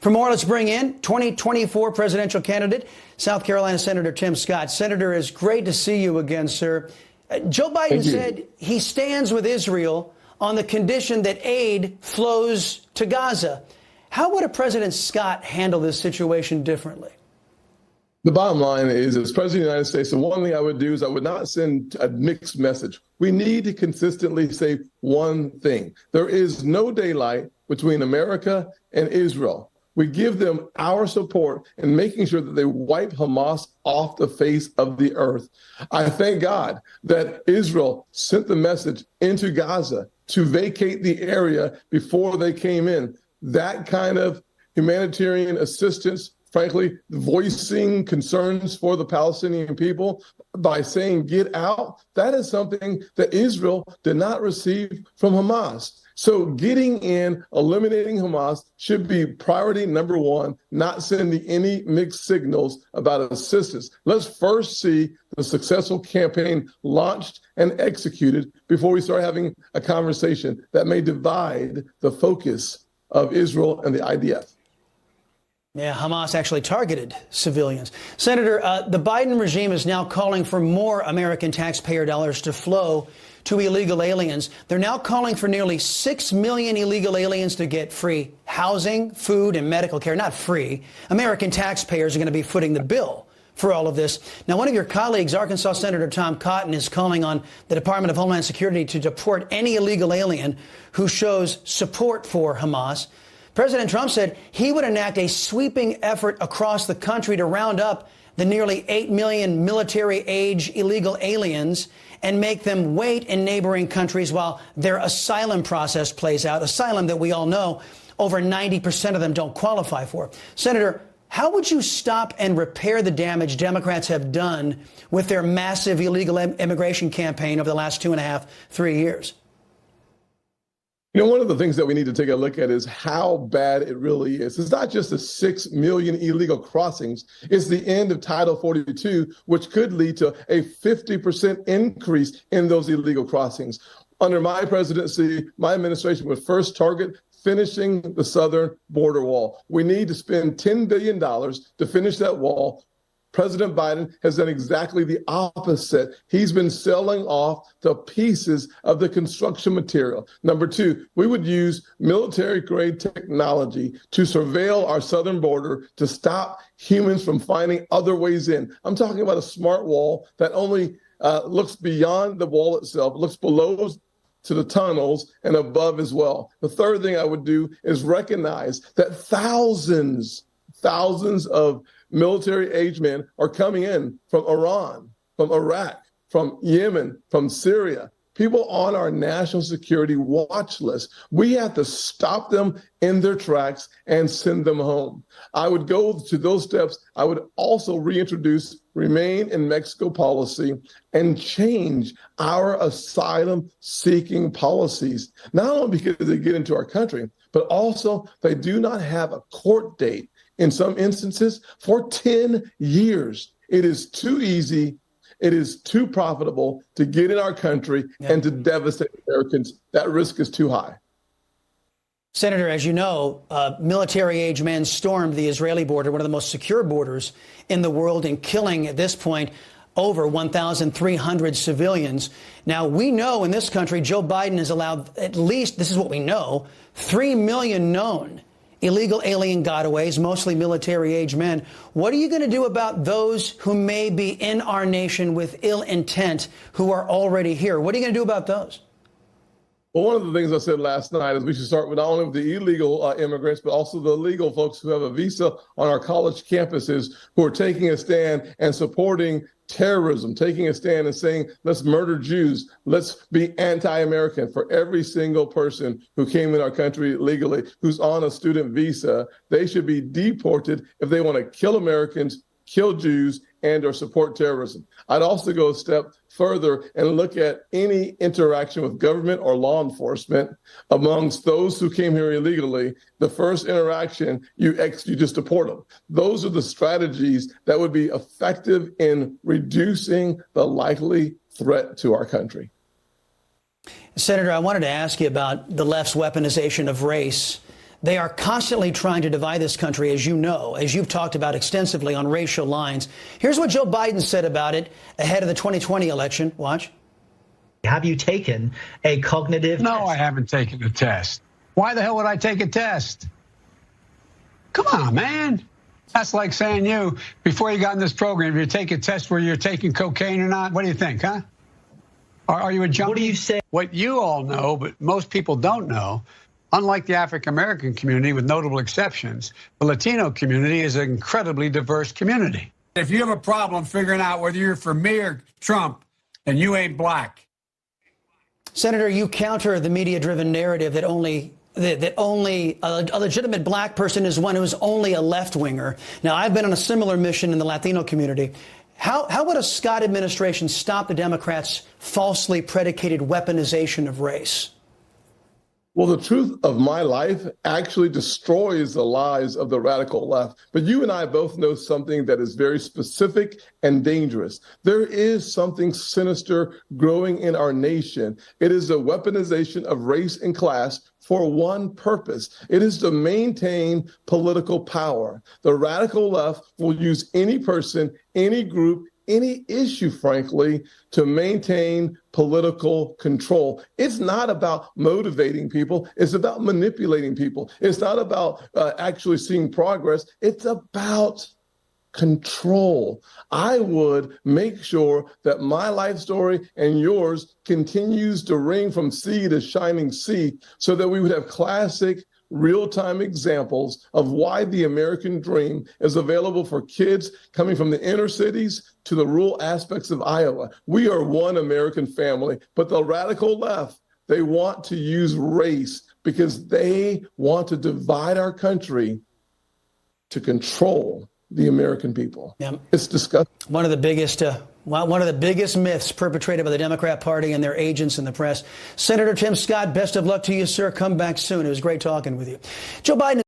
For more, let's bring in 2024 presidential candidate, South Carolina Senator Tim Scott. Senator, it's great to see you again, sir. Joe Biden said he stands with Israel on the condition that aid flows to Gaza. How would a President Scott handle this situation differently? The bottom line is, as President of the United States, the one thing I would do is I would not send a mixed message. We need to consistently say one thing. There is no daylight between America and Israel. We give them our support in making sure that they wipe Hamas off the face of the earth. I thank God that Israel sent the message into Gaza to vacate the area before they came in. That kind of humanitarian assistance, frankly, voicing concerns for the Palestinian people by saying get out, that is something that Israel did not receive from Hamas. So getting in, eliminating Hamas should be priority number one, not sending any mixed signals about assistance. Let's first see the successful campaign launched and executed before we start having a conversation that may divide the focus of Israel and the IDF. Yeah, Hamas actually targeted civilians. Senator, the Biden regime is now calling for more American taxpayer dollars to flow to illegal aliens. They're now calling for nearly 6 million illegal aliens to get free housing, food, and medical care. Not free. American taxpayers are going to be footing the bill for all of this. Now, one of your colleagues, Arkansas Senator Tom Cotton, is calling on the Department of Homeland Security to deport any illegal alien who shows support for Hamas. President Trump said he would enact a sweeping effort across the country to round up the nearly 8 million military-age illegal aliens and make them wait in neighboring countries while their asylum process plays out. Asylum that we all know over 90% of them don't qualify for. Senator, how would you stop and repair the damage Democrats have done with their massive illegal immigration campaign over the last 2.5, 3 years? You know, one of the things that we need to take a look at is how bad it really is. It's not just the 6 million illegal crossings. It's the end of Title 42, which could lead to a 50% increase in those illegal crossings. Under my presidency, my administration would first target finishing the southern border wall. We need to spend $10 billion to finish that wall. President Biden has done exactly the opposite. He's been selling off the pieces of the construction material. Number two, we would use military-grade technology to surveil our southern border to stop humans from finding other ways in. I'm talking about a smart wall that only looks beyond the wall itself, looks below to the tunnels and above as well. The third thing I would do is recognize that thousands of military-age men are coming in from Iran, from Iraq, from Yemen, from Syria, people on our national security watch list. We have to stop them in their tracks and send them home. I would go to those steps. I would also reintroduce Remain in Mexico policy and change our asylum-seeking policies, not only because they get into our country, but also they do not have a court date in some instances for 10 years. It is too easy. It is too profitable to get in our country and to devastate Americans. That risk is too high. Senator, as you know, military-age men stormed the Israeli border, one of the most secure borders in the world, and killing at this point over 1,300 civilians. Now, we know in this country, Joe Biden has allowed at least, this is what we know, 3 million known illegal alien gotaways, mostly military-age men. What are you going to do about those who may be in our nation with ill intent, who are already here? What are you going to do about those? Well, one of the things I said last night is we should start with not only with the illegal immigrants, but also the legal folks who have a visa on our college campuses who are taking a stand and supporting terrorism, taking a stand and saying, let's murder Jews, let's be anti-American. For every single person who came in our country legally, who's on a student visa, they should be deported if they want to kill Americans, kill Jews, and or support terrorism. I'd also go a step further and look at any interaction with government or law enforcement amongst those who came here illegally. The first interaction, you just deport them. Those are the strategies that would be effective in reducing the likely threat to our country. Senator, I wanted to ask you about the left's weaponization of race. They are constantly trying to divide this country, as you know, as you've talked about extensively on racial lines. Here's what Joe Biden said about it ahead of the 2020 election. Watch. Have you taken a cognitive No, test? I haven't taken a test. Why the hell would I take a test? Come on, man. That's like saying you, before you got in this program, you take a test where you're taking cocaine or not. What do you think, huh? Are you a junkie? What do you say? What you all know, but most people don't know, unlike the African-American community, with notable exceptions, the Latino community is an incredibly diverse community. If you have a problem figuring out whether you're for me or Trump, then you ain't black. Senator, you counter the media-driven narrative that only a legitimate black person is one who is only a left-winger. Now, I've been on a similar mission in the Latino community. How would a Scott administration stop the Democrats' falsely predicated weaponization of race? Well, the truth of my life actually destroys the lies of the radical left. But you and I both know something that is very specific and dangerous. There is something sinister growing in our nation. It is the weaponization of race and class for one purpose. It is to maintain political power. The radical left will use any person, any group, any issue, frankly, to maintain political control. It's not about motivating people. It's about manipulating people. It's not about actually seeing progress. It's about control. I would make sure that my life story and yours continues to ring from sea to shining sea so that we would have classic real-time examples of why the American dream is available for kids coming from the inner cities to the rural aspects of Iowa. We are one American family, but the radical left, they want to use race because they want to divide our country to control the American people. Yeah. It's disgusting. One of the biggest myths perpetrated by the Democrat Party and their agents in the press. Senator Tim Scott, best of luck to you, sir. Come back soon. It was great talking with you. Joe Biden